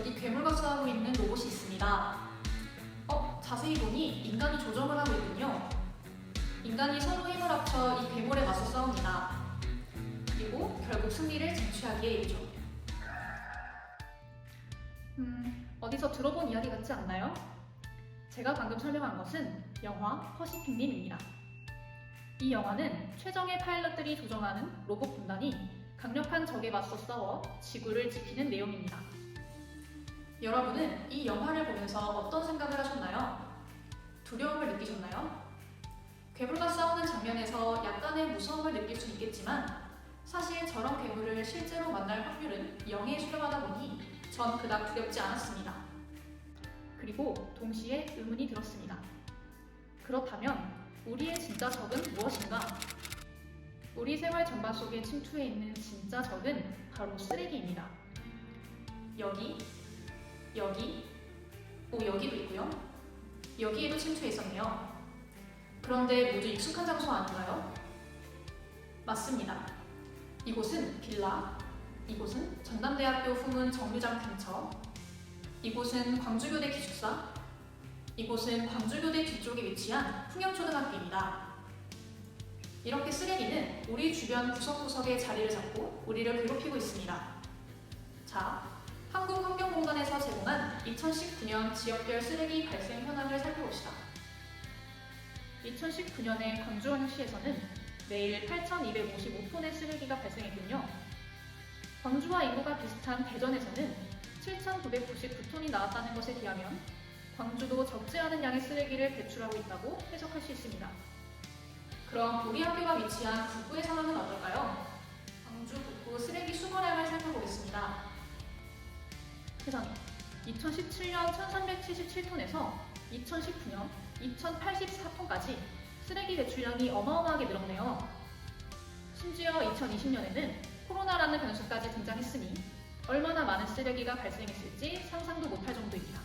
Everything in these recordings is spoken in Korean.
여기 괴물과 싸우고 있는 로봇이 있습니다. 자세히 보니 인간이 조정을 하고 있군요. 인간이 서로 힘을 합쳐 이 괴물에 맞서 싸웁니다. 그리고 결국 승리를 쟁취하기에 이르죠. 어디서 들어본 이야기 같지 않나요? 제가 방금 설명한 것은 영화 퍼시픽님입니다. 이 영화는 최정예 파일럿들이 조정하는 로봇 군단이 강력한 적에 맞서 싸워 지구를 지키는 내용입니다. 여러분은 이 영화를 보면서 어떤 생각을 하셨나요? 두려움을 느끼셨나요? 괴물과 싸우는 장면에서 약간의 무서움을 느낄 수 있겠지만 사실 저런 괴물을 실제로 만날 확률은 0에 수렴하다 보니 전 그닥 두렵지 않았습니다. 그리고 동시에 의문이 들었습니다. 그렇다면 우리의 진짜 적은 무엇인가? 우리 생활 전반 속에 침투해 있는 진짜 적은 바로 쓰레기입니다. 여기, 여기도 있고요. 여기에도 침투해 있었네요. 그런데 모두 익숙한 장소 아닌가요? 맞습니다. 이곳은 빌라, 이곳은 전남대학교 후문 정류장 근처, 이곳은 광주교대 기숙사, 이곳은 광주교대 뒤쪽에 위치한 풍영초등학교입니다. 이렇게 쓰레기는 우리 주변 구석구석에 자리를 잡고 우리를 괴롭히고 있습니다. 자, 한국환경공단에서 제공한 2019년 지역별 쓰레기 발생 현황을 살펴봅시다. 2019년에 광주광역시에서는 매일 8,255톤의 쓰레기가 발생했군요. 광주와 인구가 비슷한 대전에서는 7,999톤이 나왔다는 것에 비하면 광주도 적지 않은 양의 쓰레기를 배출하고 있다고 해석할 수 있습니다. 그럼 우리 학교가 위치한 북구의 상황은 어떨까요? 광주 북구 쓰레기 수거량을 살펴보겠습니다. 세상에, 2017년 1,377톤에서 2019년 2,084톤까지 쓰레기 배출량이 어마어마하게 늘었네요. 심지어 2020년에는 코로나라는 변수까지 등장했으니 얼마나 많은 쓰레기가 발생했을지 상상도 못할 정도입니다.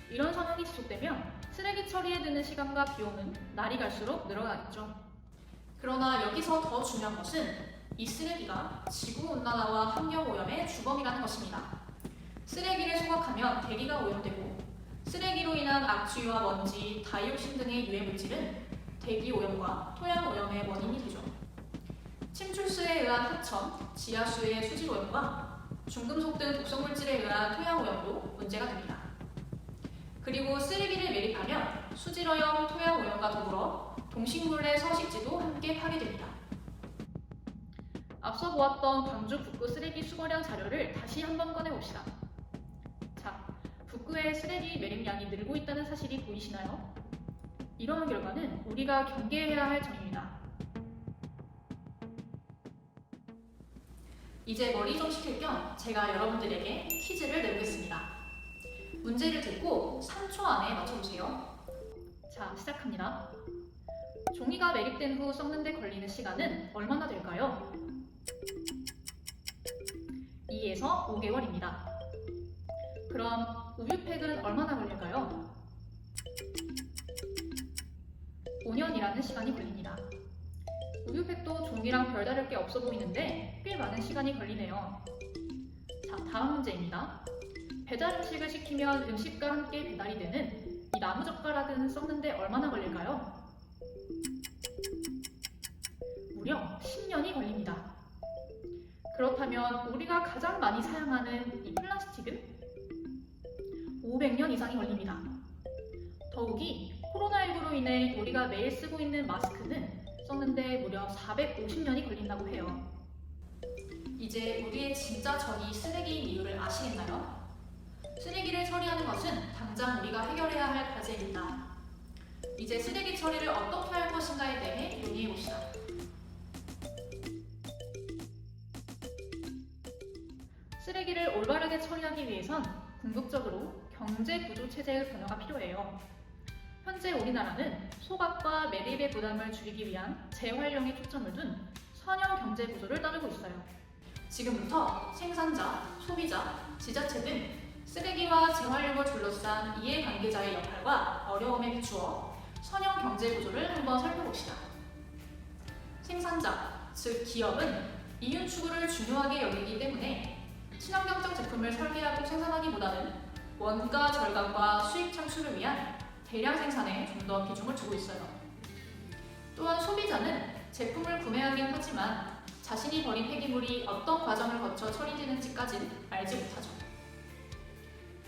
이런 상황이 지속되면 쓰레기 처리에 드는 시간과 비용은 날이 갈수록 늘어나겠죠. 그러나 여기서 더 중요한 것은 이 쓰레기가 지구온난화와 환경오염의 주범이라는 것입니다. 쓰레기를 소각하면 대기가 오염되고 쓰레기로 인한 악취와 먼지, 다이옥신 등의 유해물질은 대기오염과 토양오염의 원인이 되죠. 침출수에 의한 하천, 지하수의 수질오염과 중금속 등 독성물질에 의한 토양오염도 문제가 됩니다. 그리고 쓰레기를 매립하면 수질오염, 토양오염과 더불어 동식물의 서식지도 함께 파괴됩니다. 앞서 보았던 광주 북구 쓰레기 수거량 자료를 다시 한번 꺼내봅시다. 자, 북구의 쓰레기 매립량이 늘고 있다는 사실이 보이시나요? 이러한 결과는 우리가 경계해야 할 점입니다. 이제 머리 좀 식힐 겸 제가 여러분들에게 퀴즈를 내보겠습니다. 문제를 듣고 3초 안에 맞춰보세요. 자, 시작합니다. 종이가 매립된 후 썩는 데 걸리는 시간은 얼마나 될까요? 2에서 5개월입니다. 그럼 우유팩은 얼마나 걸릴까요? 5년이라는 시간이 걸립니다. 우유팩도 종이랑 별다를 게 없어 보이는데 꽤 많은 시간이 걸리네요. 자, 다음 문제입니다. 배달 음식을 시키면 음식과 함께 배달이 되는 이 나무젓가락은 썩는데 얼마나 걸릴까요? 무려 10년이 걸립니다. 그렇다면 우리가 가장 많이 사용하는 이 플라스틱은 500년 이상이 걸립니다. 더욱이 코로나19로 인해 우리가 매일 쓰고 있는 마스크는 썩는데 무려 450년이 걸린다고 해요. 이제 우리의 진짜 적이 쓰레기인 이유를 아시겠나요? 쓰레기를 처리하는 것은 당장 우리가 해결해야 할 과제입니다. 이제 쓰레기 처리를 어떻게 할 것인가에 대해 논의해봅시다. 쓰레기를 올바르게 처리하기 위해선 궁극적으로 경제구조 체제의 변화가 필요해요. 현재 우리나라는 소각과 매립의 부담을 줄이기 위한 재활용에 초점을 둔 선형 경제구조를 따르고 있어요. 지금부터 생산자, 소비자, 지자체 등 쓰레기와 재활용을 둘러싼 이해관계자의 역할과 어려움에 비추어 선형 경제구조를 한번 살펴봅시다. 생산자, 즉 기업은 이윤 추구를 중요하게 여기기 때문에 친환경적 제품을 설계하고 생산하기보다는 원가 절감과 수익 창출을 위한 대량 생산에 좀 더 비중을 두고 있어요. 또한 소비자는 제품을 구매하긴 하지만 자신이 버린 폐기물이 어떤 과정을 거쳐 처리되는지까지는 알지 못하죠.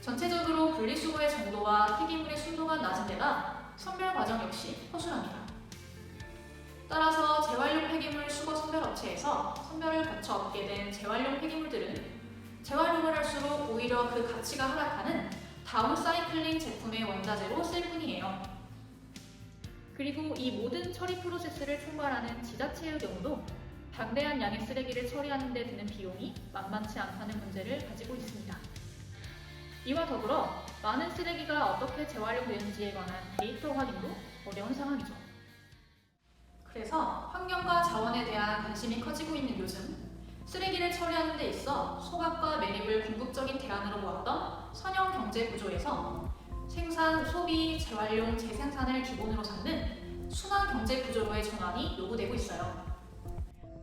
전체적으로 분리수거의 정도와 폐기물의 순도가 낮은 데다 선별 과정 역시 허술합니다. 따라서 재활용 폐기물 수거 선별업체에서 선별을 거쳐 얻게 된 재활용 폐기물들은 재활용을 할수록 오히려 그 가치가 하락하는 다운사이클링 제품의 원자재로 쓸 뿐이에요. 그리고 이 모든 처리 프로세스를 총괄하는 지자체의 경우도 방대한 양의 쓰레기를 처리하는 데 드는 비용이 만만치 않다는 문제를 가지고 있습니다. 이와 더불어 많은 쓰레기가 어떻게 재활용되는지에 관한 데이터 확인도 어려운 상황이죠. 그래서 환경과 자원에 대한 관심이 커지고 있는 요즘, 쓰레기를 처리하는 데 있어 소각과 매립을 궁극적인 대안으로 보았던 선형 경제 구조에서 생산, 소비, 재활용, 재생산을 기본으로 삼는 순환 경제 구조로의 전환이 요구되고 있어요.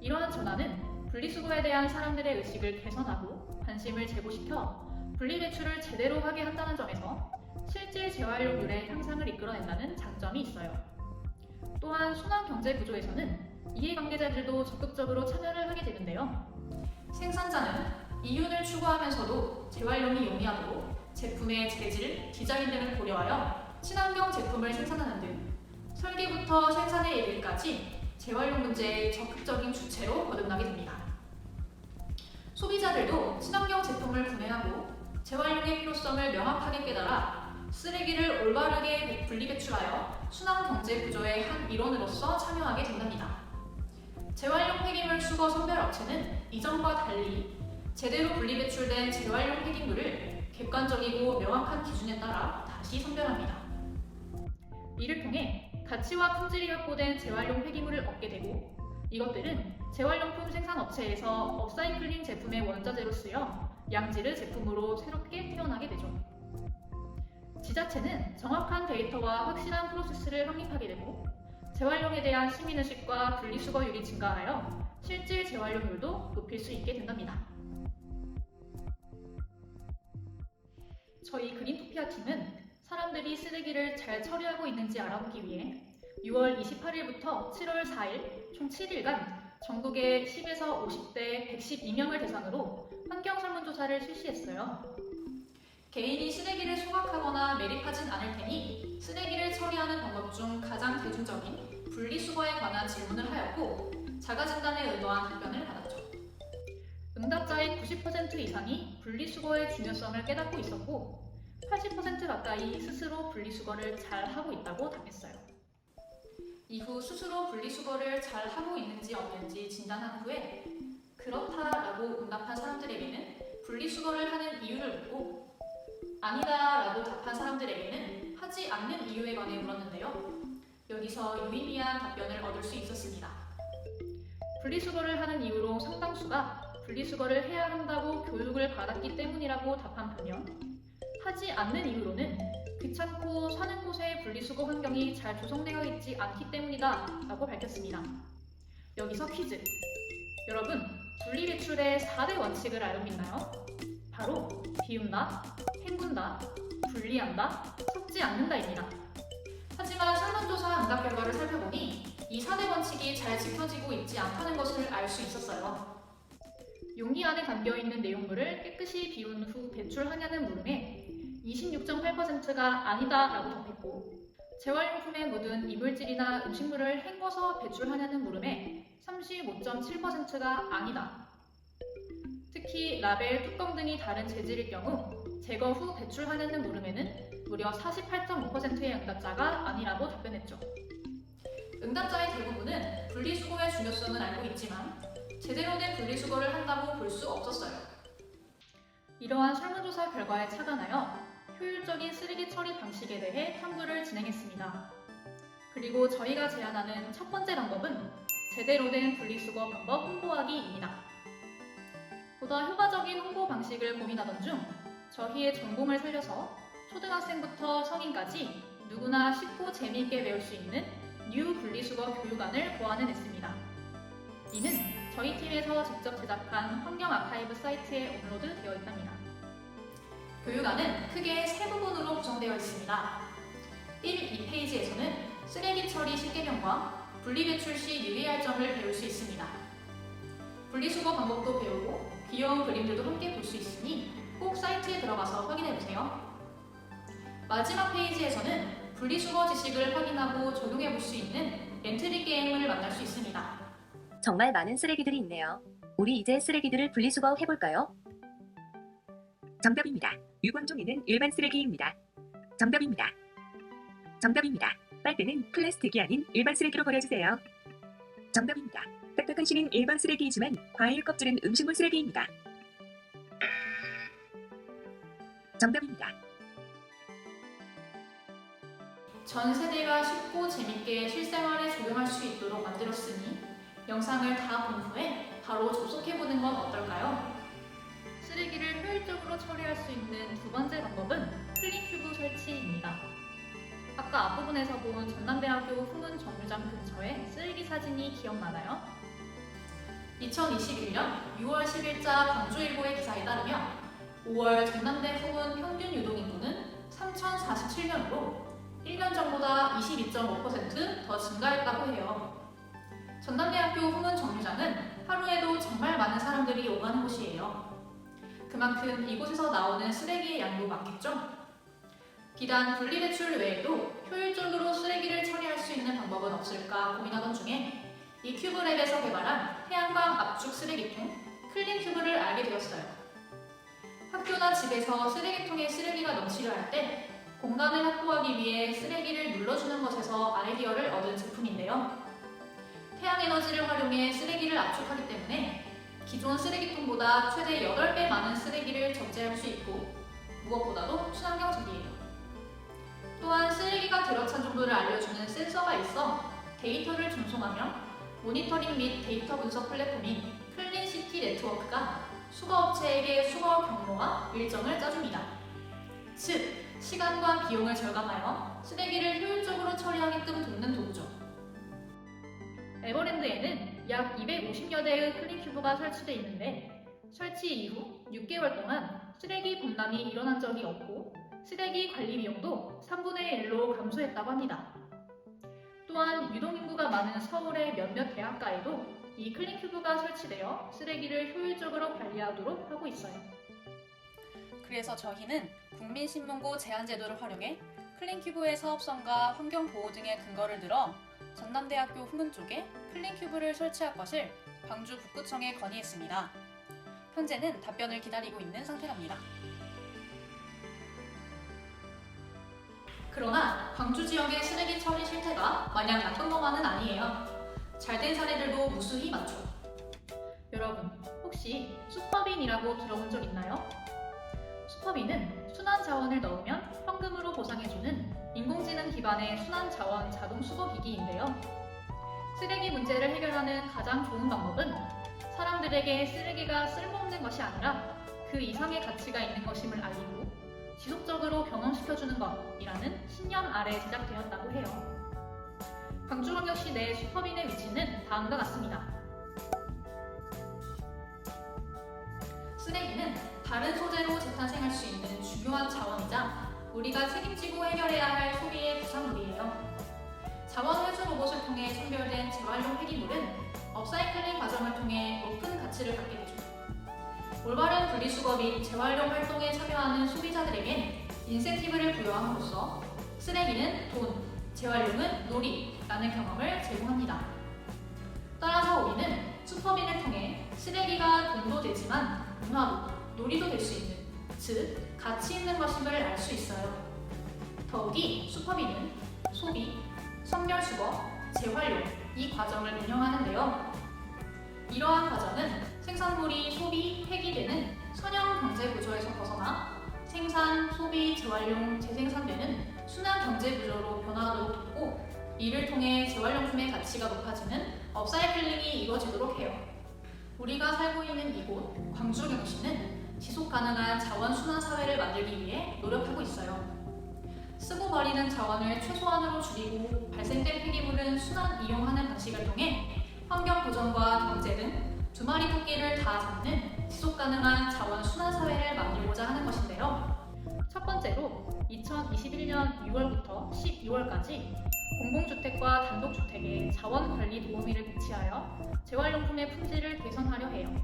이러한 전환은 분리수거에 대한 사람들의 의식을 개선하고 관심을 제고시켜 분리배출을 제대로 하게 한다는 점에서 실질 재활용률의 향상을 이끌어낸다는 장점이 있어요. 또한 순환 경제 구조에서는 이해관계자들도 적극적으로 참여를 하게 되는데요. 생산자는 이윤을 추구하면서도 재활용이 용이하도록 제품의 재질, 디자인 등을 고려하여 친환경 제품을 생산하는 등 설계부터 생산에 이르기까지 재활용 문제의 적극적인 주체로 거듭나게 됩니다. 소비자들도 친환경 제품을 구매하고 재활용의 필요성을 명확하게 깨달아 쓰레기를 올바르게 분리배출하여 순환 경제 구조의 한 일원으로서 참여하게 된답니다. 재활용 폐기물 수거 선별업체는 이전과 달리 제대로 분리배출된 재활용 폐기물을 객관적이고 명확한 기준에 따라 다시 선별합니다. 이를 통해 가치와 품질이 확보된 재활용 폐기물을 얻게 되고 이것들은 재활용품 생산업체에서 업사이클링 제품의 원자재로 쓰여 양질의 제품으로 새롭게 태어나게 되죠. 지자체는 정확한 데이터와 확실한 프로세스를 확립하게 되고 재활용에 대한 시민의식과 분리수거율이 증가하여 실질 재활용률도 높일 수 있게 된답니다. 저희 그린토피아 팀은 사람들이 쓰레기를 잘 처리하고 있는지 알아보기 위해 6월 28일부터 7월 4일 총 7일간 전국의 10에서 50대 112명을 대상으로 환경 설문조사를 실시했어요. 개인이 쓰레기를 소각하거나 매립하진 않을 테니 쓰레기를 처리하는 방법 중 가장 대중적인 분리수거에 관한 질문을 하였고 자가진단에 의도한 답변을 받았죠. 응답자의 90% 이상이 분리수거의 중요성을 깨닫고 있었고 80% 가까이 스스로 분리수거를 잘 하고 있다고 답했어요. 이후 스스로 분리수거를 잘 하고 있는지 없는지 진단한 후에 그렇다라고 응답한 사람들에게는 분리수거를 하는 이유를 묻고 아니다라고 답한 사람들에게는 하지 않는 이유에 관해 물었는데요. 여기서 유의미한 답변을 얻을 수 있었습니다. 분리수거를 하는 이유로 상당수가 분리수거를 해야 한다고 교육을 받았기 때문이라고 답한 반면 하지 않는 이유로는 귀찮고 사는 곳의 분리수거 환경이 잘 조성되어 있지 않기 때문이다 라고 밝혔습니다. 여기서 퀴즈! 여러분, 분리배출의 4대 원칙을 알고 있나요? 바로 비운다, 헹군다, 분리한다, 섞지 않는다입니다. 하지만 설문조사 응답 결과를 살펴보니 이 4대 원칙이 잘 지켜지고 있지 않다는 것을 알 수 있었어요. 용기 안에 담겨있는 내용물을 깨끗이 비운 후 배출하냐는 물음에 26.8%가 아니다 라고 답했고 재활용품에 묻은 이물질이나 음식물을 헹궈서 배출하냐는 물음에 35.7%가 아니다. 특히 라벨, 뚜껑 등이 다른 재질일 경우 제거 후 배출하냐는 물음에는 무려 48.5%의 응답자가 아니라고 답변했죠. 응답자의 대부분은 분리수거의 중요성은 알고 있지만 제대로 된 분리수거를 한다고 볼 수 없었어요. 이러한 설문조사 결과에 착안하여 효율적인 쓰레기 처리 방식에 대해 탐구를 진행했습니다. 그리고 저희가 제안하는 첫 번째 방법은 제대로 된 분리수거 방법 홍보하기입니다. 보다 효과적인 홍보 방식을 고민하던 중 저희의 전공을 살려서 초등학생부터 성인까지 누구나 쉽고 재미있게 배울 수 있는 뉴 분리수거 교육안을 고안해냈습니다. 이는 저희 팀에서 직접 제작한 환경 아카이브 사이트에 업로드 되어 있답니다. 교육안은 크게 세 부분으로 구성되어 있습니다. 1, 2페이지에서는 쓰레기 처리 실계명과 분리배출 시 유의할 점을 배울 수 있습니다. 분리수거 방법도 배우고 귀여운 그림들도 함께 볼 수 있으니 꼭 사이트에 들어가서 확인해보세요. 마지막 페이지에서는 분리수거 지식을 확인하고 적용해볼 수 있는 엔트리 게임을 만날 수 있습니다. 정말 많은 쓰레기들이 있네요. 우리 이제 쓰레기들을 분리수거 해볼까요? 정답입니다. 유광종이는 일반 쓰레기입니다. 정답입니다. 정답입니다. 빨대는 플라스틱이 아닌 일반 쓰레기로 버려주세요. 정답입니다. 딱딱한 씨는 일반 쓰레기이지만 과일 껍질은 음식물 쓰레기입니다. 정답입니다. 전 세대가 쉽고 재밌게 실생활에 적용할 수 있도록 만들었으니 영상을 다 본 후에 바로 접속해보는 건 어떨까요? 쓰레기를 효율적으로 처리할 수 있는 두 번째 방법은 클린큐브 설치입니다. 아까 앞부분에서 본 전남대학교 후문 정류장 근처의 쓰레기 사진이 기억나나요? 2021년 6월 10일자 광주일보의 기사에 따르면 5월 전남대 후문 평균 유동인구는 3,047명으로 1년 전보다 22.5% 더 증가했다고 해요. 전남대학교 후문 정류장은 하루에도 정말 많은 사람들이 오가는 곳이에요. 그만큼 이곳에서 나오는 쓰레기의 양도 많겠죠? 비단 분리배출 외에도 효율적으로 쓰레기를 처리할 수 있는 방법은 없을까 고민하던 중에 이 큐브랩에서 개발한 태양광 압축 쓰레기통 클린큐브를 알게 되었어요. 학교나 집에서 쓰레기통에 쓰레기가 넘치려 할 때 공간을 확보하기 위해 쓰레기를 눌러주는 것에서 아이디어를 얻은 제품인데요. 태양에너지를 활용해 쓰레기를 압축하기 때문에 기존 쓰레기통보다 최대 8배 많은 쓰레기를 적재할 수 있고 무엇보다도 친환경적이에요. 또한 쓰레기가 들어찬 정도를 알려주는 센서가 있어 데이터를 전송하며 모니터링 및 데이터 분석 플랫폼인 클린시티 네트워크가 수거업체에게 수거 경로와 일정을 짜줍니다. 즉, 시간과 비용을 절감하여 쓰레기를 효율적으로 처리하게끔 돕는 도구죠. 에버랜드에는 약 250여 대의 클린큐브가 설치되어 있는데 설치 이후 6개월 동안 쓰레기 범람이 일어난 적이 없고 쓰레기 관리 비용도 3분의 1로 감소했다고 합니다. 또한 유동인구가 많은 서울의 몇몇 대학가에도 이 클린큐브가 설치되어 쓰레기를 효율적으로 관리하도록 하고 있어요. 그래서 저희는 국민신문고 제한제도를 활용해 클린큐브의 사업성과 환경보호 등의 근거를 들어 전남대학교 후문 쪽에 클린큐브를 설치할 것을 광주 북구청에 건의했습니다. 현재는 답변을 기다리고 있는 상태랍니다. 그러나 광주 지역의 쓰레기 처리 실태가 마냥 나쁜 것만은 아니에요. 잘된 사례들도 무수히 많죠. 여러분, 혹시 슈퍼빈이라고 들어본 적 있나요? 슈퍼빈은 순환 자원을 넣으면 현금으로 보상해주는 인공지능 기반의 순환 자원 자동 수거 기기인데요. 쓰레기 문제를 해결하는 가장 좋은 방법은 사람들에게 쓰레기가 쓸모없는 것이 아니라 그 이상의 가치가 있는 것임을 알리고 지속적으로 경험시켜주는 것이라는 신념 아래 제작되었다고 해요. 광주광역시 내 슈퍼빈의 위치는 다음과 같습니다. 쓰레기는 다른 소재로 재탄생할 수 있는 중요한 자원이자 우리가 책임지고 해결해야 할 소비의 부산물이에요. 자원 회수 로봇을 통해 선별된 재활용 폐기물은 업사이클링 과정을 통해 높은 가치를 갖게 되죠. 올바른 분리수거 및 재활용 활동에 참여하는 소비자들에겐 인센티브를 부여함으로써 쓰레기는 돈, 재활용은 놀이라는 경험을 제공합니다. 따라서 우리는 슈퍼빈을 통해 쓰레기가 돈도 되지만 문화도, 놀이도 될 수 있는, 즉 가치 있는 것임을 알 수 있어요. 더욱이 슈퍼빈은 소비, 선별수거, 재활용 이 과정을 운영하는데요. 이러한 과정은 생산물이 소비, 폐기되는 선형 경제 구조에서 벗어나 생산, 소비, 재활용, 재생산되는 순환 경제 구조로 변화하도록 돕고 이를 통해 재활용품의 가치가 높아지는 업사이클링이 이루어지도록 해요. 우리가 살고 있는 이곳 광주경시는 지속 가능한 자원 순환 사회를 만들기 위해 노력하고 있어요. 쓰고 버리는 자원을 최소한으로 줄이고 발생된 폐기물은 순환 이용하는 방식을 통해 환경 보전과 경제 등 두 마리 토끼를 다 잡는 지속 가능한 자원 순환 사회를 만들고자 하는 것인데요. 첫 번째로 2021년 6월부터 12월까지 공공주택과 단독주택에 자원관리 도우미를 배치하여 재활용품의 품질을 개선하려 해요.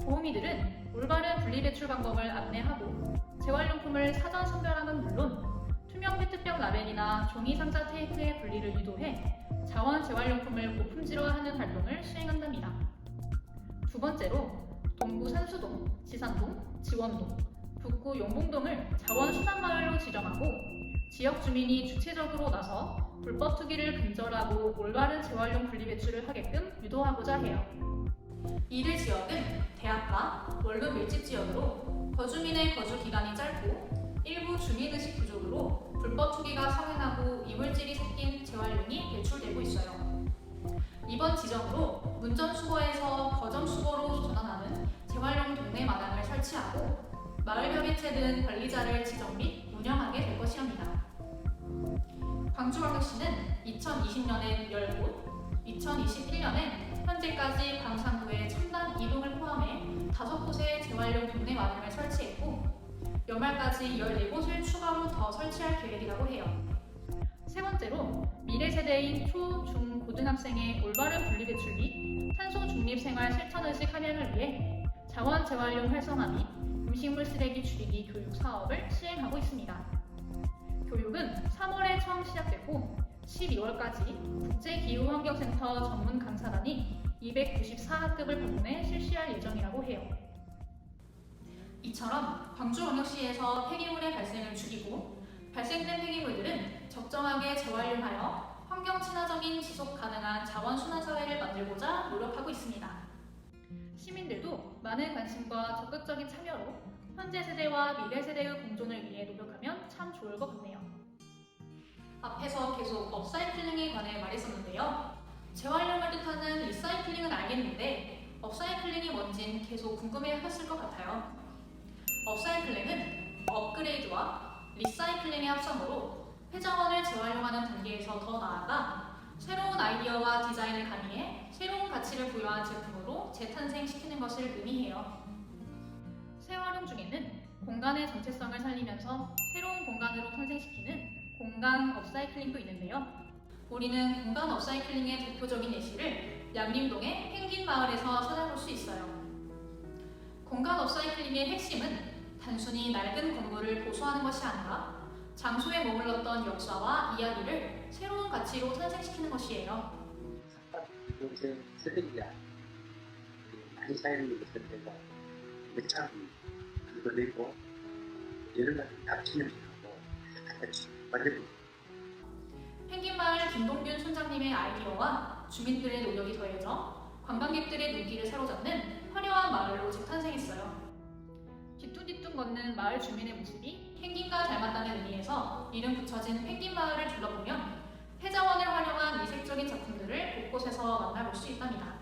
도우미들은 올바른 분리배출 방법을 안내하고 재활용품을 사전 선별함은 물론 투명 페트병 라벨이나 종이 상자 테이프의 분리를 유도해 자원 재활용품을 고품질화하는 활동을 수행한답니다. 두 번째로 동구 산수동, 지산동, 지원동, 북구 용봉동을 자원순환마을로 지정하고 지역 주민이 주체적으로 나서 불법 투기를 근절하고 올바른 재활용 분리배출을 하게끔 유도하고자 해요. 이들 지역은 대학가, 원룸 밀집 지역으로 거주민의 거주 기간이 짧고 일부 주민의식 부족으로 불법 투기가 성행하고 이물질이 섞인 재활용이 배출되고 있어요. 이번 지정으로 문전수거에서 거점수거로 전환하는 재활용 동네 마당을 설치하고 마을협의체 등 관리자를 지정 및 운영하게 될 것이랍니다. 광주광역시는 2020년에 10곳, 2021년에 현재까지 광산구의 첨단 2동을 포함해 5곳의 재활용 동네 마당을 설치했고 연말까지 14곳을 추가로 더 설치할 계획이라고 해요. 세 번째로 미래 세대인 초, 중, 고등학생의 올바른 분리배출 및 탄소 중립 생활 실천의식 함양을 위해 자원 재활용 활성화 및 음식물 쓰레기 줄이기 교육 사업을 시행하고 있습니다. 교육은 3월에 처음 시작됐고 12월까지 국제기후환경센터 전문 강사단이 294학급을 방문해 실시할 예정이라고 해요. 이처럼 광주광역시에서 폐기물의 발생을 줄이고 발생된 폐기물들은 적정하게 재활용하여 환경 친화적인 지속 가능한 자원 순환 사회를 만들고자 노력하고 있습니다. 시민들도 많은 관심과 적극적인 참여로 현재 세대와 미래 세대의 공존을 위해 노력하면 참 좋을 것 같네요. 앞에서 계속 업사이클링에 관해 말했었는데요. 재활용을 뜻하는 리사이클링은 알겠는데 업사이클링이 뭔진 계속 궁금해하셨을 것 같아요. 업사이클링은 업그레이드와 리사이클링의 합성으로 폐자원을 재활용하는 단계에서 더 나아가 새로운 아이디어와 디자인을 가미해 새로운 가치를 부여한 제품으로 재탄생시키는 것을 의미해요. 재활용 중에는 공간의 정체성을 살리면서 새로운 공간으로 탄생시키는 공간 업사이클링도 있는데요. 우리는 공간 업사이클링의 대표적인 예시를 양림동의 펭귄 마을에서 찾아볼 수 있어요. 공간 업사이클링의 핵심은 단순히 낡은 건물을 보수하는 것이 아니라 장소에 머물렀던 역사와 이야기를 새로운 가치로 탄생시키는 것이에요. 요새 세대기가 많이 사용하는 것들에서 매창이 긁어내고 여러 가지 납치는 하고 같이 만들고 펭귄마을 김동균村장님의 아이디어와 주민들의 노력이 더해져 관광객들의 눈길을 사로잡는 화려한 마을로 재탄생했어요. 뒤뚱뒤뚱 걷는 마을 주민의 모습이 펭귄과 닮았다는 의미에서 이름 붙여진 펭귄마을을 둘러보면 폐자원을 활용한 이색적인 작품들을 곳곳에서 만나볼 수 있답니다.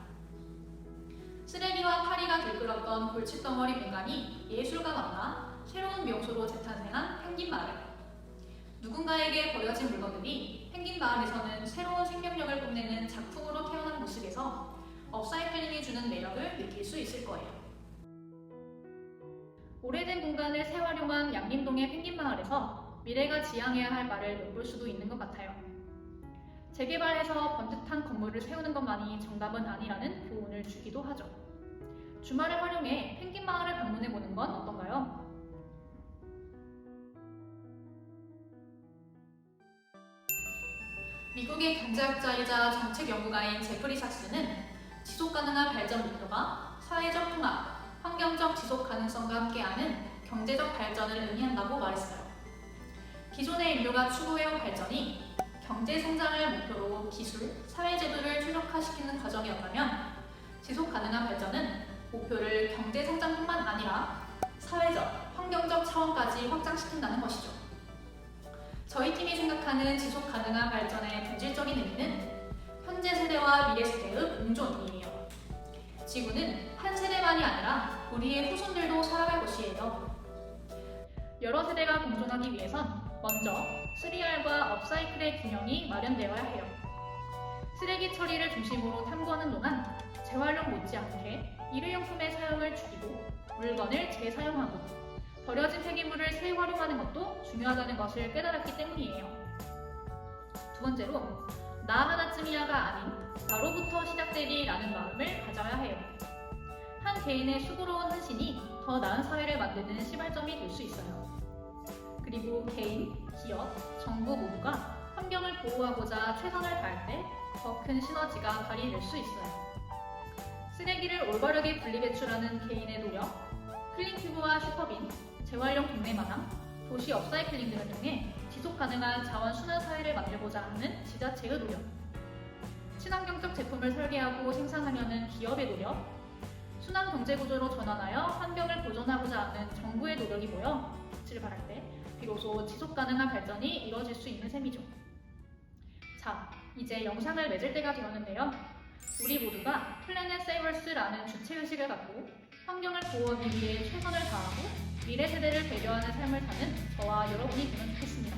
쓰레기와 파리가 들끓었던 골칫덩어리 공간이 예술과 만나 새로운 명소로 재탄생한 펭귄마을. 누군가에게 버려진 물건들이 펭귄마을에서는 새로운 생명력을 뽐내는 작품으로 태어난 모습에서 업사이클링이 주는 매력을 느낄 수 있을 거예요. 오래된 공간을 재활용한 양림동의 펭귄마을에서 미래가 지향해야 할 말을 엿볼 수도 있는 것 같아요. 재개발해서 번듯한 건물을 세우는 것만이 정답은 아니라는 교훈을 주기도 하죠. 주말을 활용해 펭귄마을을 방문해보는 건 어떤가요? 미국의 경제학자이자 정책연구가인 제프리 삭스는 지속가능한 발전 목표가 사회적 통합, 환경적 지속 가능성과 함께하는 경제적 발전을 의미한다고 말했어요. 기존의 인류가 추구해온 발전이 경제 성장을 목표로 기술, 사회제도를 최적화시키는 과정이었다면 지속 가능한 발전은 목표를 경제 성장뿐만 아니라 사회적, 환경적 차원까지 확장시킨다는 것이죠. 저희 팀이 생각하는 지속 가능한 발전의 본질적인 의미는 현재 세대와 미래 세대의 공존이에요. 지구는 한 세대만이 아니라 우리의 후손들도 살아갈 것이에요. 여러 세대가 공존하기 위해선 먼저 3R과 업사이클의 균형이 마련되어야 해요. 쓰레기 처리를 중심으로 탐구하는 동안 재활용 못지않게 일회용품의 사용을 줄이고 물건을 재사용하고 버려진 폐기물을 재활용하는 것도 중요하다는 것을 깨달았기 때문이에요. 두 번째로, 나 하나쯤이야가 아닌 나로부터 시작되리라는 마음을 가져야 해요. 한 개인의 수고로운 헌신이 더 나은 사회를 만드는 시발점이 될 수 있어요. 그리고 개인, 기업, 정부 모두가 환경을 보호하고자 최선을 다할 때 더 큰 시너지가 발휘될 수 있어요. 쓰레기를 올바르게 분리배출하는 개인의 노력, 클린큐브와 슈퍼빈, 재활용 동네마당, 도시 업사이클링 등을 통해 지속가능한 자원순환 사회를 만들고자 하는 지자체의 노력, 친환경적 제품을 설계하고 생산하려는 기업의 노력, 순환 경제 구조로 전환하여 환경을 보존하고자 하는 정부의 노력이 모여 빛을 발할 때 비로소 지속가능한 발전이 이루어질 수 있는 셈이죠. 자, 이제 영상을 맺을 때가 되었는데요. 우리 모두가 플래닛 세이버스라는 주체의식을 갖고 환경을 보호하기 위해 최선을 다하고 미래 세대를 배려하는 삶을 사는 저와 여러분이 되면 좋겠습니다.